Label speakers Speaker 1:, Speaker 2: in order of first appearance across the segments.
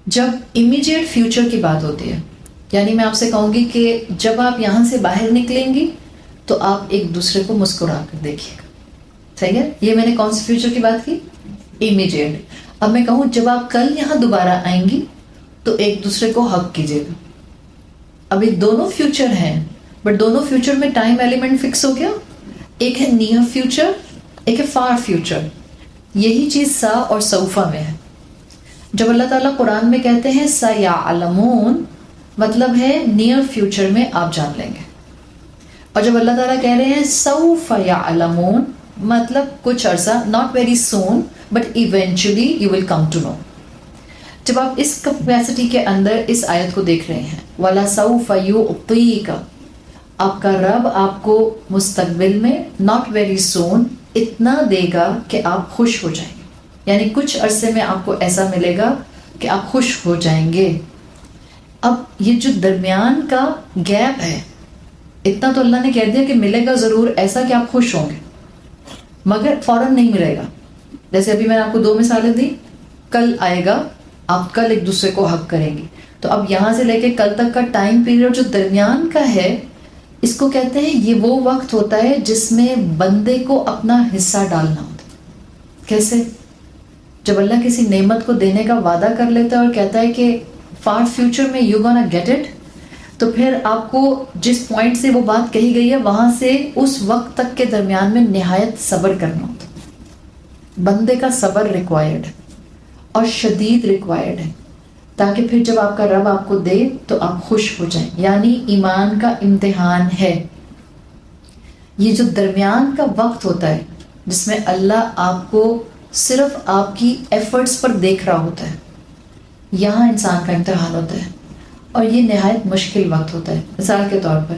Speaker 1: جب immediate future کی بات ہوتی ہے، یعنی میں آپ سے کہوں گی کہ جب آپ یہاں سے باہر نکلیں گی تو آپ ایک دوسرے کو مسکرا کر دیکھیے گا، صحیح ہے؟ یہ میں نے کون سے فیوچر کی بات کی؟ امیڈیٹ۔ اب میں کہوں جب آپ کل یہاں دوبارہ آئیں گی تو ایک دوسرے کو ہگ کیجیے گا۔ ابھی دونوں فیوچر ہیں، بٹ دونوں فیوچر میں ٹائم ایلیمنٹ فکس ہو گیا، ایک ہے نیئر فیوچر، ایک ہے فار فیوچر۔ یہی چیز سا اور سوفا میں ہے۔ جب اللہ تعالیٰ قرآن میں کہتے ہیں سَيَعْلَمُونَ، مطلب ہے نیئر فیوچر میں آپ جان لیں گے، اور جب اللہ تعالیٰ کہہ رہے ہیں سَوْفَ يَعْلَمُونَ، مطلب کچھ عرصہ، not very soon but eventually you will come to know۔ جب آپ اس کیپیسٹی کے اندر اس آیت کو دیکھ رہے ہیں وَلَسَوْفَ يُعْطِيكَ، آپ کا رب آپ کو مستقبل میں not very soon اتنا دے گا کہ آپ خوش ہو جائیں گے، یعنی کچھ عرصے میں آپ کو ایسا ملے گا کہ آپ خوش ہو جائیں گے۔ اب یہ جو درمیان کا گیپ ہے، اتنا تو اللہ نے کہہ دیا کہ ملے گا ضرور، ایسا کہ آپ خوش ہوں گے، مگر فوراً نہیں ملے گا۔ جیسے ابھی میں نے آپ کو 2 مثالیں دی، کل آئے گا، آپ کل ایک دوسرے کو حق کریں گی، تو اب یہاں سے لے کے کل تک کا ٹائم پیریڈ جو درمیان کا ہے، اس کو کہتے ہیں یہ وہ وقت ہوتا ہے جس میں بندے کو اپنا حصہ ڈالنا ہوتا ہے۔ کیسے؟ جب اللہ کسی نعمت کو دینے کا وعدہ کر لیتا ہے اور کہتا ہے کہ فار فیوچر میں یو گونا گیٹ اٹ، تو پھر آپ کو جس پوائنٹ سے وہ بات کہی گئی ہے وہاں سے اس وقت تک کے درمیان میں نہایت صبر کرنا ہوتا ہے۔ بندے کا صبر ریکوائرڈ ہے اور شدید ریکوائرڈ ہے، تاکہ پھر جب آپ کا رب آپ کو دے تو آپ خوش ہو جائیں، یعنی ایمان کا امتحان ہے۔ یہ جو درمیان کا وقت ہوتا ہے جس میں اللہ آپ کو صرف آپ کی ایفرٹس پر دیکھ رہا ہوتا ہے، یہاں انسان کا امتحان ہوتا ہے، اور یہ نہایت مشکل وقت ہوتا ہے۔ مثال کے طور پر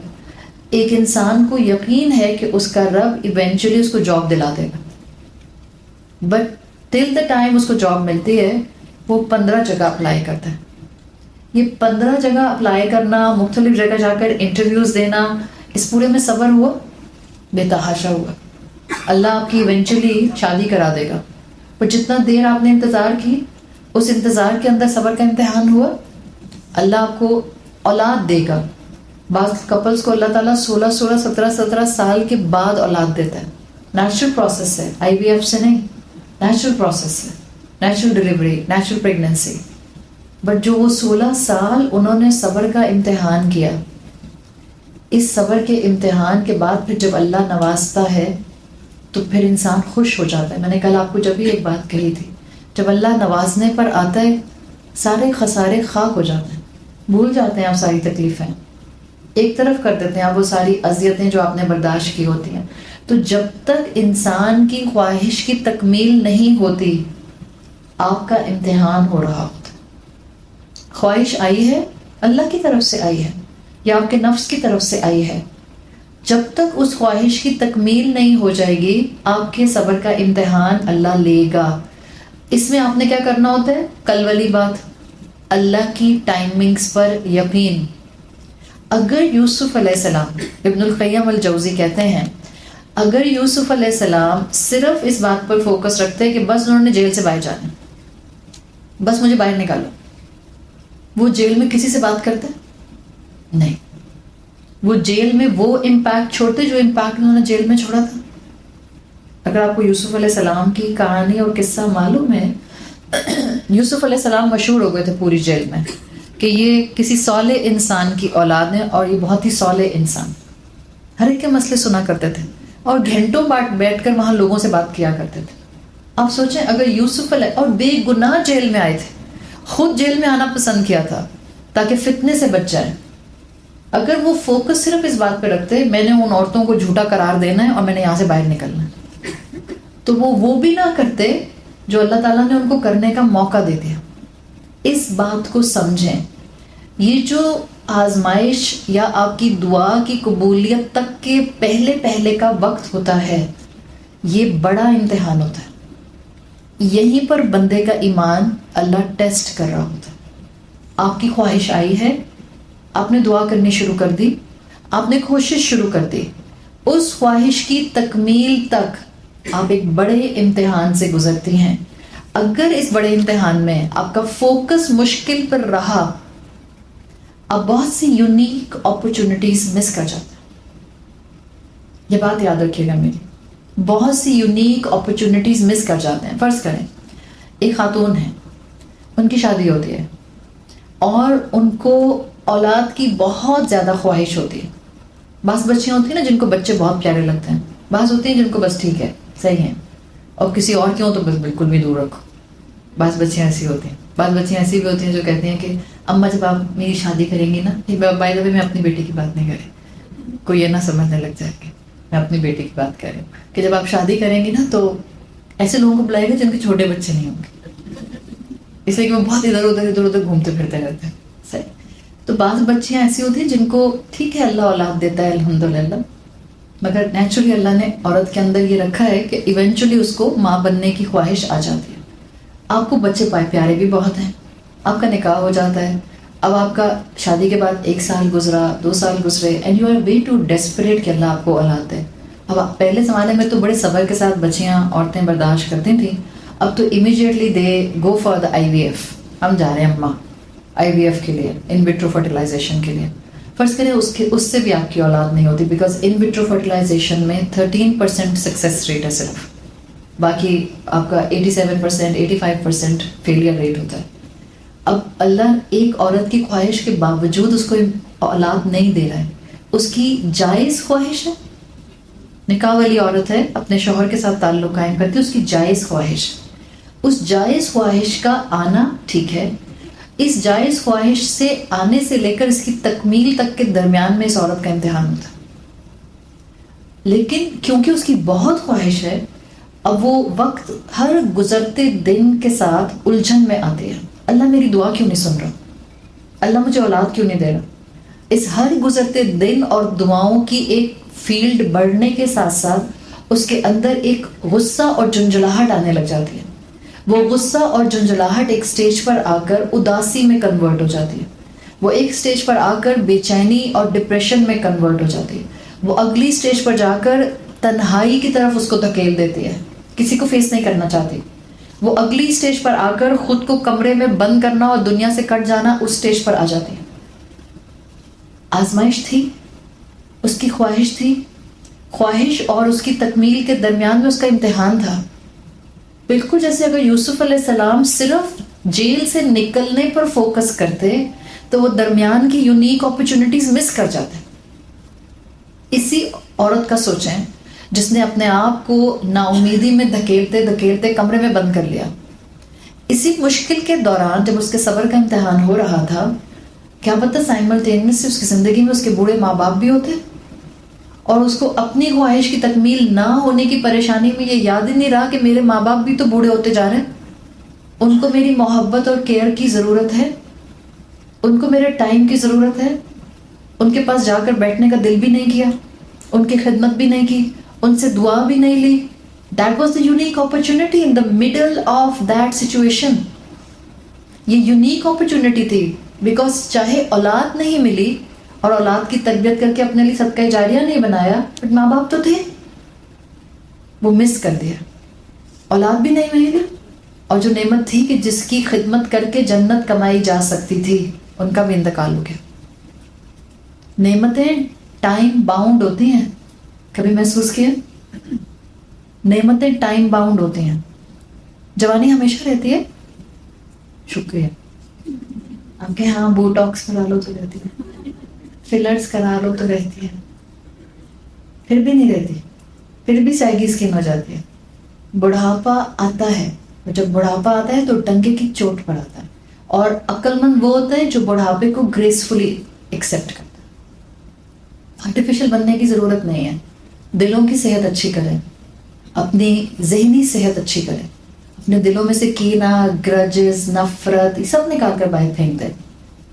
Speaker 1: ایک انسان کو یقین ہے کہ اس کا رب ایونچولی اس کو جاب دلا دے گا، بٹ ٹل دا ٹائم اس کو جاب ملتی ہے وہ 15 جگہ اپلائی کرتا ہے۔ یہ 15 جگہ اپلائی کرنا، مختلف جگہ جا کر انٹرویوز دینا، اس پورے میں صبر ہوا؟ بے تحاشا ہوا۔ اللہ آپ کی ایونچولی شادی کرا دے گا، پر جتنا دیر آپ نے انتظار کی، اس انتظار کے اندر صبر کا امتحان ہوا۔ اللہ آپ کو اولاد دے گا۔ بعض کپلز کو اللہ تعالیٰ 16 17 سال کے بعد اولاد دیتا ہے، نیچرل پروسیس ہے، IVF سے نہیں، نیچرل پروسیس ہے، natural delivery, natural pregnancy. But جو وہ 16 سال انہوں نے صبر کا امتحان کیا، اس صبر کے امتحان کے بعد پھر جب اللہ نوازتا ہے تو پھر انسان خوش ہو جاتا ہے۔ میں نے کل آپ کو جب بھی ایک بات کہی تھی، جب اللہ نوازنے پر آتا ہے سارے خسارے خاک ہو جاتے ہیں، بھول جاتے ہیں آپ ساری تکلیفیں، ایک طرف کر دیتے ہیں آپ وہ ساری اذیتیں جو آپ نے برداشت کی ہوتی ہیں۔ تو جب تک انسان کی خواہش کی تکمیل نہیں ہوتی، آپ کا امتحان ہو رہا ہوتا ہے۔ خواہش آئی ہے، اللہ کی طرف سے آئی ہے یا آپ کے نفس کی طرف سے آئی ہے، جب تک اس خواہش کی تکمیل نہیں ہو جائے گی، آپ کے صبر کا امتحان اللہ لے گا۔ اس میں آپ نے کیا کرنا ہوتا ہے؟ کل والی بات، اللہ کی ٹائمنگز پر یقین۔ اگر یوسف علیہ السلام، ابن القیم الجوزی کہتے ہیں، اگر یوسف علیہ السلام صرف اس بات پر فوکس رکھتے کہ بس انہوں نے جیل سے باہر جانا، بس مجھے باہر نکالو، وہ جیل میں کسی سے بات کرتے؟ نہیں، وہ جیل میں وہ امپیکٹ چھوڑتے جو امپیکٹ انہوں نے جیل میں چھوڑا تھا۔ اگر آپ کو یوسف علیہ السلام کی کہانی اور قصہ معلوم ہے، یوسف علیہ السلام مشہور ہو گئے تھے پوری جیل میں کہ یہ کسی صالح انسان کی اولاد ہیں، اور یہ بہت ہی صالح انسان، ہر ایک کے مسئلے سنا کرتے تھے اور گھنٹوں بیٹھ کر وہاں لوگوں سے بات کیا کرتے تھے۔ آپ سوچیں اگر یوسف علیہ، اور بے گناہ جیل میں آئے تھے، خود جیل میں آنا پسند کیا تھا تاکہ فتنے سے بچ جائے، اگر وہ فوکس صرف اس بات پہ رکھتے میں نے ان عورتوں کو جھوٹا قرار دینا ہے اور میں نے یہاں سے باہر نکلنا ہے، تو وہ بھی نہ کرتے جو اللہ تعالیٰ نے ان کو کرنے کا موقع دے دیا۔ اس بات کو سمجھیں، یہ جو آزمائش یا آپ کی دعا کی قبولیت تک کے پہلے کا وقت ہوتا ہے، یہ بڑا امتحان ہوتا ہے۔ یہیں پر بندے کا ایمان اللہ ٹیسٹ کر رہا ہوتا ہے۔ آپ کی خواہش آئی ہے، آپ نے دعا کرنی شروع کر دی، آپ نے کوشش شروع کر دی، اس خواہش کی تکمیل تک آپ ایک بڑے امتحان سے گزرتی ہیں۔ اگر اس بڑے امتحان میں آپ کا فوکس مشکل پر رہا، آپ بہت سی یونیک اپرچونٹیز مس کر جاتے ہیں. یہ بات یاد رکھیے گا میری، بہت سی یونیک اپرچونٹیز مس کر جاتے ہیں. فرض کریں ایک خاتون ہے، ان کی شادی ہوتی ہے اور ان کو اولاد کی بہت زیادہ خواہش ہوتی ہے. بعض بچیاں ہوتی ہیں نا جن کو بچے بہت پیارے لگتے ہیں، بعض ہوتی ہیں جن کو بس ٹھیک ہے صحیح ہیں، اور کسی اور کی ہوں تو بس بالکل بھی دور رکھو. بعض بچیاں ایسی ہوتی ہیں، بعض بچیاں ایسی بھی ہوتی ہیں جو کہتی ہیں کہ اماں جب آپ میری شادی کریں گی نا، بائی دا وے میں اپنی بیٹی کی بات نہیں کر رہی، کوئی یہ نہ سمجھنے لگ جائے کہ میں اپنی بیٹی کی بات کر رہی ہوں، کہ جب آپ شادی کریں گی نا تو ایسے لوگوں کو بلائے گا جن کے چھوٹے بچے نہیں ہوں گے، اس لیے کہ وہ بہت ادھر ادھر گھومتے پھرتے رہتے ہیں. صحیح. تو بعض بچیاں ایسی ہوتی ہیں جن کو ٹھیک ہے اللہ اولاد دیتا ہے الحمدللہ، مگر نیچرلی اللہ نے عورت کے اندر یہ رکھا ہے کہ ایونچولی اس کو ماں بننے کی خواہش آ جاتی ہے. آپ کو بچے پیارے بھی بہت ہیں، آپ کا نکاح ہو جاتا ہے، اب آپ کا شادی کے بعد 1 سال گزرا، 2 سال گزرے، and you are way too desperate کہ اللہ آپ کو اولاد دے. اب پہلے زمانے میں تو بڑے صبر کے ساتھ بچیاں عورتیں برداشت کرتی تھیں، اب تو immediately they go for the IVF. ہم جا رہے ہیں اماں IVF کے لیے، ان وٹرو فرٹیلائزیشن کے لیے. فرض کریں اس سے بھی آپ کی اولاد نہیں ہوتی، بیکاز ان وٹرو فرٹیلائزیشن میں 13% سکسیس ریٹ ہے صرف، باقی آپ کا 87% 85% فیلئر ریٹ ہوتا ہے. اب اللہ ایک عورت کی خواہش کے باوجود اس کو اولاد نہیں دے رہا ہے، اس کی جائز خواہش ہے، نکاح والی عورت ہے اپنے شوہر کے ساتھ تعلق قائم کرتی ہے، اس کی جائز خواہش، اس جائز خواہش کا آنا ٹھیک ہے. اس جائز خواہش سے آنے سے لے کر اس کی تکمیل تک کے درمیان میں اس عورت کا امتحان ہوتا ہے. لیکن کیونکہ اس کی بہت خواہش ہے، اب وہ وقت ہر گزرتے دن کے ساتھ الجھن میں آتے ہیں. اللہ میری دعا کیوں نہیں سن رہا، اللہ مجھے اولاد کیوں نہیں دے رہا. اس ہر گزرتے دن اور دعاؤں کی ایک فیلڈ بڑھنے کے ساتھ ساتھ اس کے اندر ایک غصہ اور جھنجھلاہٹ آنے لگ جاتی ہے. وہ غصہ اور جھنجھلاہٹ ایک سٹیج پر آ کر اداسی میں کنورٹ ہو جاتی ہے، وہ ایک سٹیج پر آ کر بے چینی اور ڈپریشن میں کنورٹ ہو جاتی ہے، وہ اگلی سٹیج پر جا کر تنہائی کی طرف اس کو دھکیل دیتی ہے، کسی کو فیس نہیں کرنا چاہتی. وہ اگلی سٹیج پر آ کر خود کو کمرے میں بند کرنا اور دنیا سے کٹ جانا اس سٹیج پر آ جاتی ہے. آزمائش تھی، اس کی خواہش تھی، خواہش اور اس کی تکمیل کے درمیان میں اس کا امتحان تھا. بالکل جیسے اگر یوسف علیہ السلام صرف جیل سے نکلنے پر فوکس کرتے تو وہ درمیان کی یونیک اپرچونٹیز مس کر جاتے. اسی عورت کا سوچیں جس نے اپنے آپ کو نا امیدی میں دھکیلتے دھکیلتے کمرے میں بند کر لیا. اسی مشکل کے دوران جب اس کے صبر کا امتحان ہو رہا تھا، کیا پتہ سائملٹینیسلی اس کی زندگی میں اس کے بوڑھے ماں باپ بھی ہوتے، اور اس کو اپنی خواہش کی تکمیل نہ ہونے کی پریشانی میں یہ یاد ہی نہیں رہا کہ میرے ماں باپ بھی تو بوڑھے ہوتے جا رہے ہیں، ان کو میری محبت اور کیئر کی ضرورت ہے، ان کو میرے ٹائم کی ضرورت ہے. ان کے پاس جا کر بیٹھنے کا دل بھی نہیں کیا، ان کی خدمت بھی نہیں کی، ان سے دعا بھی نہیں لی. That was the unique opportunity in the middle of that situation. یہ یونیک اپرچونٹی تھی، بیکاز چاہے اولاد نہیں ملی اور اولاد کی تربیت کر کے اپنے لیے صدقہ جاریہ نہیں بنایا، بٹ ماں باپ تو تھے، وہ مس کر دیا. اولاد بھی نہیں ملی، اور جو نعمت تھی کہ جس کی خدمت کر کے جنت کمائی جا سکتی تھی، ان کا بھی انتقال ہو گیا. نعمتیں ٹائم باؤنڈ ہوتی ہیں، کبھی محسوس کیا؟ نعمتیں ٹائم باؤنڈ ہوتی ہیں. جوانی ہمیشہ رہتی ہے، شکریہ. آپ کے ہاں بوٹاکس کرا لو تو رہتی ہے، فلرز کرا لو تو رہتی ہے، پھر بھی نہیں رہتی، پھر بھی سائیگی اسکن ہو جاتی ہے. بڑھاپا آتا ہے، جب بڑھاپا آتا ہے تو ٹنگے کی چوٹ پر آتا ہے، اور عقل مند وہ ہوتا ہے جو بڑھاپے کو گریسفلی ایکسیپٹ کرتا ہے. آرٹیفیشل بننے کی ضرورت نہیں ہے. دلوں کی صحت اچھی کریں، اپنی ذہنی صحت اچھی کریں، اپنے دلوں میں سے کینہ، گرجز، نفرت، یہ سب نکال کر باہر پھینک دیں.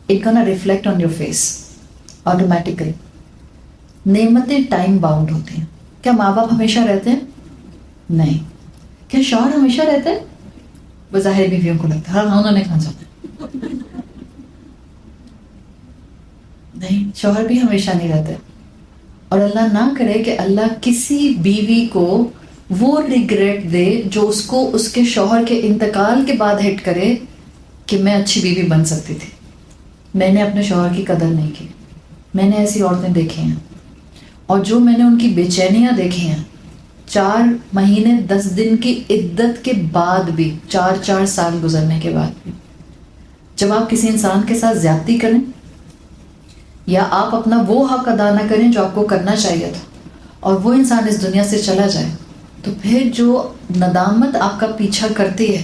Speaker 1: It gonna reflect on your face automatically. نعمتیں ٹائم باؤنڈ ہوتی ہیں. کیا ماں باپ ہمیشہ رہتے ہیں؟ نہیں. کیا شوہر ہمیشہ رہتے ہیں؟ بظاہر بیویوں کو لگتا ہے ہاں انہوں نے کہاں جانا. نہیں، شوہر بھی ہمیشہ نہیں رہتے. اور اللہ نہ کرے کہ اللہ کسی بیوی کو وہ ریگریٹ دے جو اس کو اس کے شوہر کے انتقال کے بعد ہٹ کرے کہ میں اچھی بیوی بن سکتی تھی، میں نے اپنے شوہر کی قدر نہیں کی. میں نے ایسی عورتیں دیکھی ہیں، اور جو میں نے ان کی بے چینیاں دیکھی ہیں، 4 مہینے 10 دن کی عدت کے بعد بھی، 4 سال گزرنے کے بعد بھی، جب آپ کسی انسان کے ساتھ زیادتی کریں یا آپ اپنا وہ حق ادا نہ کریں جو آپ کو کرنا چاہیے تھا، اور وہ انسان اس دنیا سے چلا جائے، تو پھر جو ندامت آپ کا پیچھا کرتی ہے،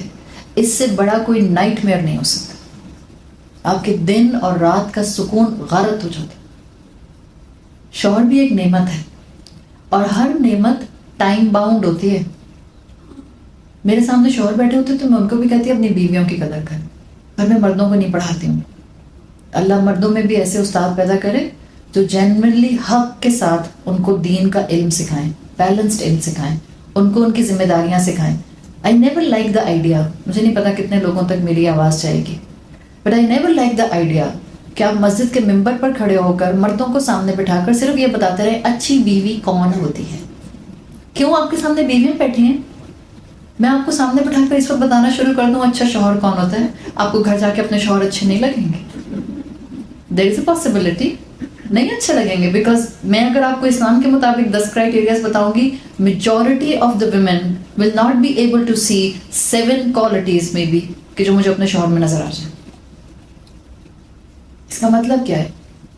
Speaker 1: اس سے بڑا کوئی نائٹ میئر نہیں ہو سکتا. آپ کے دن اور رات کا سکون غارت ہو جاتا. شوہر بھی ایک نعمت ہے، اور ہر نعمت ٹائم باؤنڈ ہوتی ہے. میرے سامنے شوہر بیٹھے ہوتے تو میں ان کو بھی کہتی ہوں اپنی بیویوں کی قدر کریں، پر میں مردوں کو نہیں پڑھاتی ہوں. اللہ مردوں میں بھی ایسے استاد پیدا کرے جو جینوئنلی حق کے ساتھ ان کو دین کا علم سکھائیں، بیلنسڈ علم سکھائیں، ان کو ان کی ذمہ داریاں سکھائیں. I never like the idea, مجھے نہیں پتا کتنے لوگوں تک میری آواز جائے گی، but I never like the idea کہ آپ مسجد کے ممبر پر کھڑے ہو کر مردوں کو سامنے بٹھا کر صرف یہ بتاتے رہے اچھی بیوی کون ہوتی ہے. کیوں آپ کے سامنے بیویاں بیٹھی ہیں؟ میں آپ کو سامنے بٹھا کر اس وقت بتانا شروع کر دوں اچھا شوہر کون ہوتا ہے، آپ کو گھر جا کے اپنے شوہر اچھے نہیں لگیں گے. دیر از اے پاسبلٹی نہیں اچھے لگیں گے، بیکاز میں اگر آپ کو اسلام کے مطابق 10 کرائٹیریاز بتاؤں گی، majority of the women will not be able to see 7 qualities میں بھی کہ جو مجھے اپنے شوہر میں نظر آ جائیں. اس کا مطلب کیا ہے؟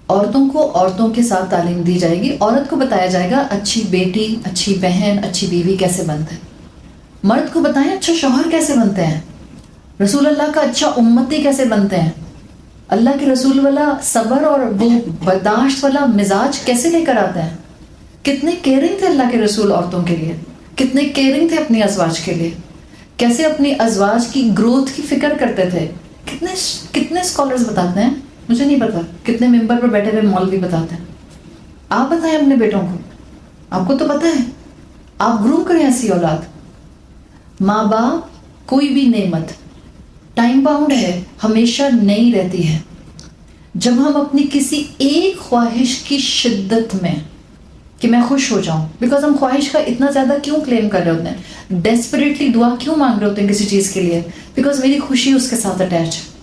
Speaker 1: عورتوں کو عورتوں کے ساتھ تعلیم دی جائے گی، عورت کو بتایا جائے گا اچھی بیٹی، اچھی بہن، اچھی بیوی کیسے بنتے ہیں. مرد کو بتائیں اچھا شوہر کیسے بنتے ہیں، رسول اللہ کا اچھا امتی کیسے بنتے ہیں، اللہ کے رسول والا صبر اور وہ برداشت والا مزاج کیسے لے کر آتے ہیں. کتنے کیئرنگ تھے اللہ کے رسول عورتوں کے لیے، کتنے کیئرنگ تھے اپنی ازواج کے لیے، کیسے اپنی ازواج کی گروتھ کی فکر کرتے تھے. کتنے اسکالرز بتاتے ہیں، مجھے نہیں پتا کتنے ممبر پر بیٹھے ہوئے مولوی بتاتے ہیں. آپ بتائیں اپنے بیٹوں کو، آپ کو تو پتا ہے، آپ گروم کریں ایسی اولاد. ماں باپ کوئی بھی نعمت ٹائم باؤنڈ ہے، ہمیشہ نہیں رہتی ہے. جب ہم اپنی کسی ایک خواہش کی شدت میں کہ میں خوش ہو جاؤں، بیکاز ہم خواہش کا اتنا زیادہ کیوں کلیم کر رہے ہوتے ہیں، ڈیسپریٹلی دعا کیوں مانگ رہے ہوتے ہیں کسی چیز کے لیے، بیکاز میری خوشی اس کے ساتھ اٹیچ ہے،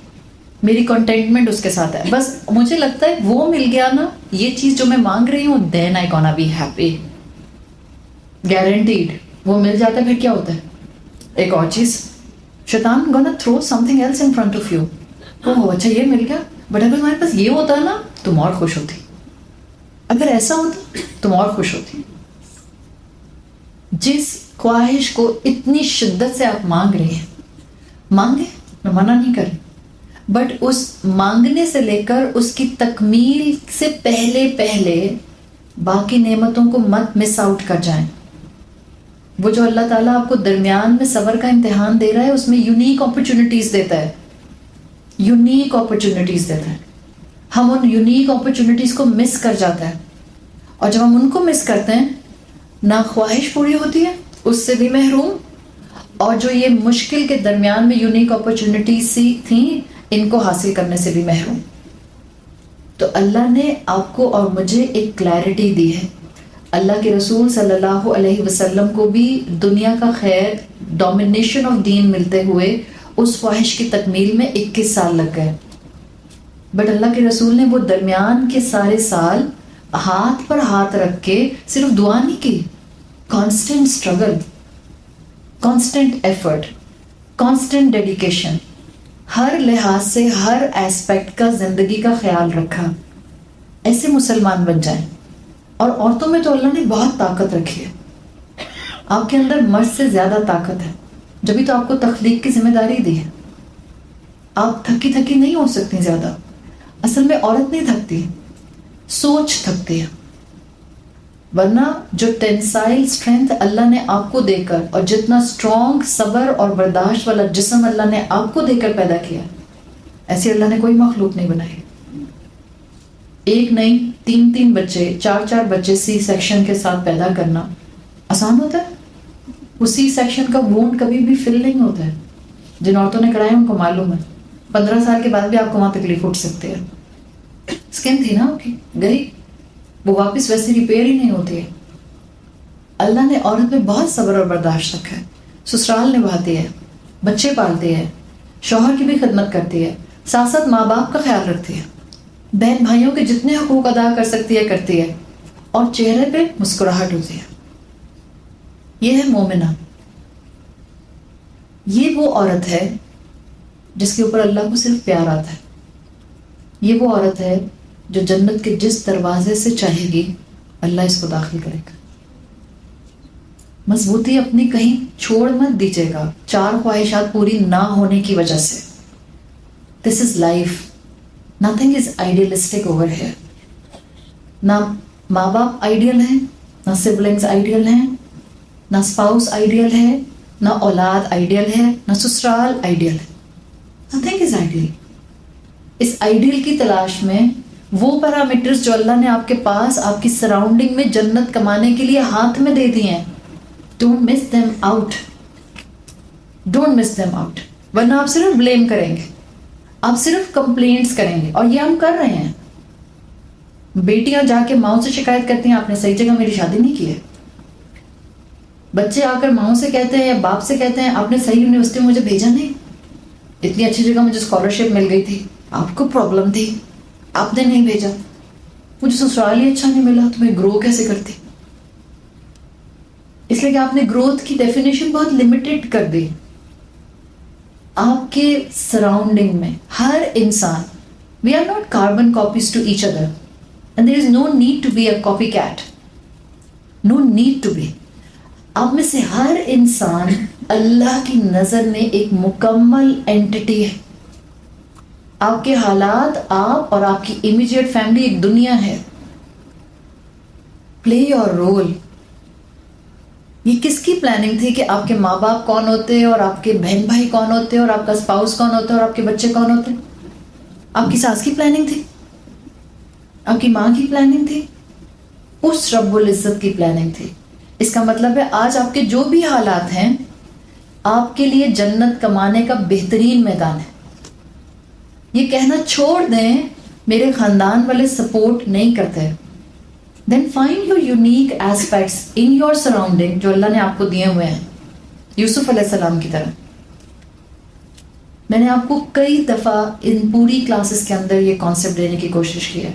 Speaker 1: میری کنٹینٹمنٹ اس کے ساتھ ہے. بس مجھے لگتا ہے وہ مل گیا نا، یہ چیز جو میں مانگ رہی ہوں، دین آئی گونا بی ہیپی، گارنٹیڈ. وہ مل جاتا ہے، پھر کیا ہوتا ہے، ایک اور چیز، شیطان gonna through something else in front of you. اچھا یہ مل گیا، بٹ اگر تمہارے پاس یہ ہوتا ہے نا تم اور خوش ہوتی، اگر ایسا ہوتا تم اور خوش ہوتی. جس خواہش کو اتنی شدت سے آپ مانگ رہے ہیں، مانگے، میں منع نہیں کر رہی، بٹ اس مانگنے سے لے کر اس کی تکمیل سے پہلے باقی نعمتوں کو مت مس آؤٹ کر جائیں. وہ جو اللہ تعالیٰ آپ کو درمیان میں صبر کا امتحان دے رہا ہے، اس میں یونیک اپرچونٹیز دیتا ہے، یونیک اپرچونٹیز دیتا ہے. ہم ان یونیک اپرچونٹیز کو مس کر جاتا ہے، اور جب ہم ان کو مس کرتے ہیں، نہ خواہش پوری ہوتی ہے، اس سے بھی محروم، اور جو یہ مشکل کے درمیان میں یونیک اپرچونٹیز تھیں ان کو حاصل کرنے سے بھی محروم. تو اللہ نے آپ کو اور مجھے ایک کلیئرٹی دی ہے. اللہ کے رسول صلی اللہ علیہ وسلم کو بھی دنیا کا خیر، ڈومینیشن آف دین ملتے ہوئے اس خواہش کی تکمیل میں 21 سال لگ گئے. بٹ اللہ کے رسول نے وہ درمیان کے سارے سال ہاتھ پر ہاتھ رکھ کے صرف دعا نہیں کی، constant struggle, constant effort, constant dedication, ہر لحاظ سے ہر ایسپیکٹ کا زندگی کا خیال رکھا. ایسے مسلمان بن جائیں. اور عورتوں میں تو اللہ نے بہت طاقت رکھی ہے، آپ کے اندر مرد سے زیادہ طاقت ہے، جبھی تو آپ کو تخلیق کی ذمہ داری دی ہے. آپ تھکی نہیں ہو سکتی زیادہ. اصل میں عورت نہیں تھکتی، سوچ تھکتی ہے. ورنہ جو ٹینسائل اسٹرینتھ اللہ نے آپ کو دے کر، اور جتنا اسٹرانگ صبر اور برداشت والا جسم اللہ نے آپ کو دے کر پیدا کیا، ایسی اللہ نے کوئی مخلوق نہیں بنائی. ایک نہیں، 3 بچے، 4 بچے سی سیکشن کے ساتھ پیدا کرنا آسان ہوتا ہے؟ وہ سی سیکشن کا وونڈ کبھی بھی فل نہیں ہوتا ہے. جن عورتوں نے کرایا ان کو معلوم ہے، 15 سال کے بعد بھی آپ کو وہاں تکلیف اٹھ سکتی ہے. اسکن تھی نا آپ کی، گئی، وہ واپس ویسے ریپیئر ہی نہیں ہوتی ہے. اللہ نے عورت میں بہت صبر اور برداشت رکھا ہے. سسرال نبھاتی ہے, بچے پالتی ہے, شوہر کی بھی خدمت کرتی ہے, ساتھ ساتھ ماں باپ کا خیال رکھتی ہے, بہن بھائیوں کے جتنے حقوق ادا کر سکتی ہے کرتی ہے, اور چہرے پہ مسکراہٹ ہوتی ہے. یہ ہے مومنہ. یہ وہ عورت ہے جس کے اوپر اللہ کو صرف پیار آتا ہے. یہ وہ عورت ہے جو جنت کے جس دروازے سے چاہے گی اللہ اس کو داخل کرے گا. مضبوطی اپنی کہیں چھوڑ مت دیجیے گا 4 خواہشات پوری نہ ہونے کی وجہ سے. This is life. Nothing is idealistic over here. نہ ماں باپ آئیڈیل ہیں, نہ سبلنگز آئیڈیل ہیں, نہ اسپاؤس آئیڈیل ہے, نہ اولاد آئیڈیل ہے, نہ سسرال آئیڈیل ہے. Nothing is ideal. اس آئیڈیل کی تلاش میں وہ پیرامیٹرز جو اللہ نے آپ کے پاس آپ کی سراؤنڈنگ میں جنت کمانے کے لیے ہاتھ میں دے دیے ہیں, don't miss them out. Don't miss them out. ورنہ آپ صرف بلیم کریں گے, آپ صرف کمپلینٹس کریں گے, اور یہ ہم کر رہے ہیں. بیٹیاں جا کے ماؤں سے شکایت کرتی ہیں آپ نے صحیح جگہ میری شادی نہیں کی ہے. بچے آ کر ماؤں سے کہتے ہیں یا باپ سے کہتے ہیں آپ نے صحیح یونیورسٹی میں مجھے بھیجا نہیں, اتنی اچھی جگہ مجھے اسکالرشپ مل گئی تھی, آپ کو پرابلم تھی, آپ نے نہیں بھیجا, مجھے سسرال ہی اچھا نہیں ملا تو میں گرو کیسے کرتی. اس لیے کہ آپ نے گروتھ کی ڈیفینیشن بہت لمیٹڈ کر دی. آپ کے سراؤنڈنگ میں ہر انسان, we are not carbon copies to each other, and there is no need to be a copycat. No need to be. آپ میں سے ہر انسان اللہ کی نظر میں ایک مکمل اینٹی ہے. آپ کے حالات, آپ اور آپ کی امیجیٹ فیملی ایک دنیا ہے. پلے یور رول. یہ کس کی پلاننگ تھی کہ آپ کے ماں باپ کون ہوتے ہیں اور آپ کے بہن بھائی کون ہوتے ہیں اور آپ کا اسپاؤس کون ہوتا ہے اور آپ کے بچے کون ہوتے ہیں؟ آپ کی ساس کی پلاننگ تھی, آپ کی ماں کی پلاننگ تھی, اس رب العزت کی پلاننگ تھی. اس کا مطلب ہے آج آپ کے جو بھی حالات ہیں آپ کے لیے جنت کمانے کا بہترین میدان ہے. یہ کہنا چھوڑ دیں میرے خاندان والے سپورٹ نہیں کرتے. Then find your unique aspects in your surrounding جو اللہ نے آپ کو دیے ہوئے ہیں, یوسف علیہ السلام کی طرح. میں نے آپ کو کئی دفعہ ان پوری کلاسز کے اندر یہ کانسیپٹ دینے کی کوشش کی ہے.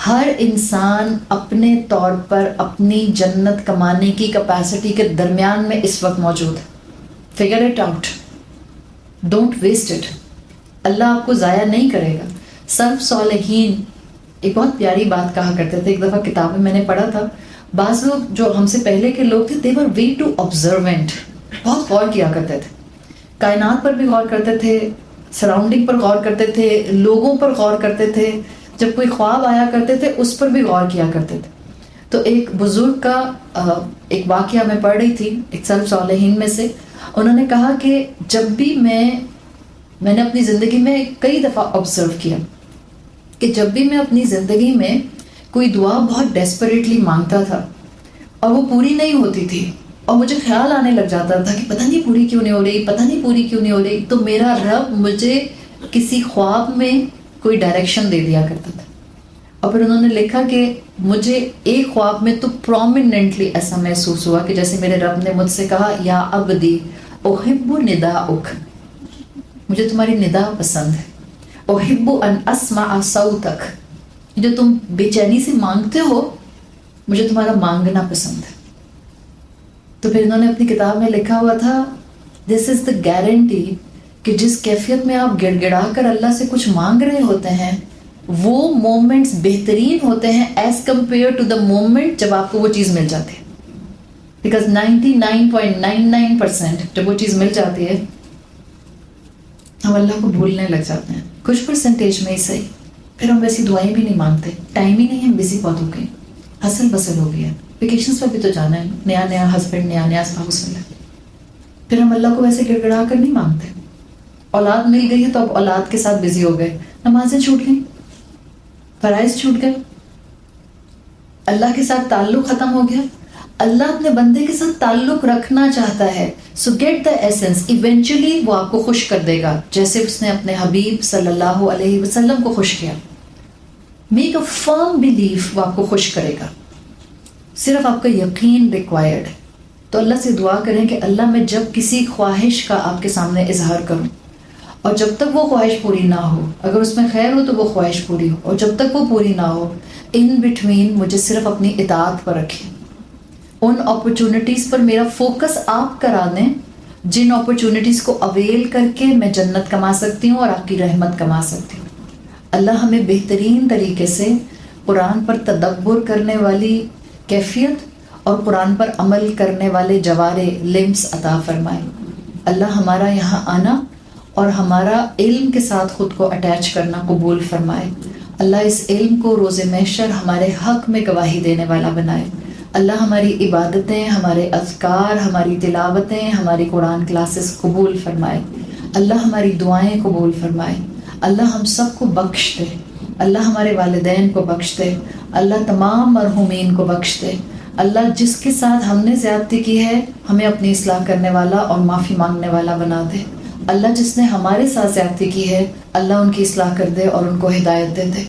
Speaker 1: ہر انسان اپنے طور پر اپنی جنت کمانے کی کیپیسٹی کے درمیان میں اس وقت موجود ہے. Figure it out. Don't waste it. اللہ آپ کو ضائع نہیں کرے گا. سلف صالحین ایک بہت پیاری بات کہا کرتے تھے. ایک دفعہ کتاب میں نے پڑھا تھا, بعض لوگ جو ہم سے پہلے کے لوگ تھے they were way too observant. بہت غور کیا کرتے تھے, کائنات پر بھی غور کرتے تھے, سراؤنڈنگ پر غور کرتے تھے, لوگوں پر غور کرتے تھے, جب کوئی خواب آیا کرتے تھے اس پر بھی غور کیا کرتے تھے. تو ایک بزرگ کا ایک واقعہ میں پڑھ رہی تھی, ایک سلف صالحین میں سے. انہوں نے کہا کہ جب بھی میں نے اپنی زندگی میں کئی دفعہ آبزرو کیا کہ جب بھی میں اپنی زندگی میں کوئی دعا بہت ڈیسپریٹلی مانگتا تھا اور وہ پوری نہیں ہوتی تھی اور مجھے خیال آنے لگ جاتا تھا کہ پتہ نہیں پوری کیوں نہیں ہو رہی, پتہ نہیں پوری کیوں نہیں ہو رہی, تو میرا رب مجھے کسی خواب میں کوئی ڈائریکشن دے دیا کرتا تھا. اور پھر انہوں نے لکھا کہ مجھے ایک خواب میں تو پرومیننٹلی ایسا محسوس ہوا کہ جیسے میرے رب نے مجھ سے کہا یا عبدی احب نداءک, مجھے تمہاری ندا پسند ہے. احب ان اسمع صوتک, جو تم بے چینی سے مانگتے ہو مجھے تمہارا مانگنا پسند ہے. تو پھر انہوں نے اپنی کتاب میں لکھا ہوا تھا دس از دا گارنٹی کہ جس کیفیت میں آپ گڑ گڑا کر اللہ سے کچھ مانگ رہے ہوتے ہیں وہ مومنٹس بہترین ہوتے ہیں as compare to the moment جب آپ کو وہ چیز مل جاتی ہے. بیکاز 99.99% جب وہ چیز مل جاتی ہے ہم اللہ کو بھولنے لگ جاتے ہیں. کچھ پرسنٹیج میں ہی صحیح, پھر ہم ویسی دعائیں بھی نہیں مانگتے. ٹائم ہی نہیں ہے, بزی بہت ہو گئی, ہسل بسل ہو گیا, ویکیشنس پر بھی تو جانا ہے, نیا نیا ہسبینڈ, نیا نیا اسپاؤس ملا, پھر ہم اللہ کو ویسے گڑ گڑا کر نہیں مانگتے. اولاد مل گئی ہے تو اب اولاد کے ساتھ بزی ہو گئے, نمازیں چھوٹ گئیں, فرائض چھوٹ گئے, اللہ کے ساتھ تعلق ختم ہو گیا. اللہ اپنے بندے کے ساتھ تعلق رکھنا چاہتا ہے. So get the essence. Eventually وہ آپ کو خوش کر دے گا جیسے اس نے اپنے حبیب صلی اللہ علیہ وسلم کو خوش کیا. میک اے فرم بلیف, وہ آپ کو خوش کرے گا. صرف آپ کا یقین ریکوائرڈ ہے. تو اللہ سے دعا کریں کہ اللہ میں جب کسی خواہش کا آپ کے سامنے اظہار کروں اور جب تک وہ خواہش پوری نہ ہو، اگر اس میں خیر ہو تو وہ خواہش پوری ہو، اور جب تک وہ پوری نہ ہو ان بٹوین مجھے صرف اپنی اطاعت پر رکھیں. ان اپرچونٹیز پر میرا فوکس آپ کرا دیں جن اپرچونٹیز کو اویل کر کے میں جنت کما سکتی ہوں اور آپ کی رحمت کما سکتی ہوں. اللہ ہمیں بہترین طریقے سے قرآن پر تدبر کرنے والی کیفیت اور قرآن پر عمل کرنے والے جوارے لمس عطا فرمائے. اللہ ہمارا یہاں آنا اور ہمارا علم کے ساتھ خود کو اٹیچ کرنا قبول فرمائے. اللہ اس علم کو روز محشر ہمارے حق میں گواہی دینے والا بنائے. اللہ ہماری عبادتیں، ہمارے اذکار، ہماری تلاوتیں، ہماری قرآن کلاسز قبول فرمائے. اللہ ہماری دعائیں قبول فرمائے. اللہ ہم سب کو بخش دے. اللہ ہمارے والدین کو بخش دے. اللہ تمام مرحومین کو بخش دے. اللہ جس کے ساتھ ہم نے زیادتی کی ہے ہمیں اپنی اصلاح کرنے والا اور معافی مانگنے والا بنا دے. اللہ جس نے ہمارے ساتھ زیادتی کی ہے اللہ ان کی اصلاح کر دے اور ان کو ہدایت دے دے.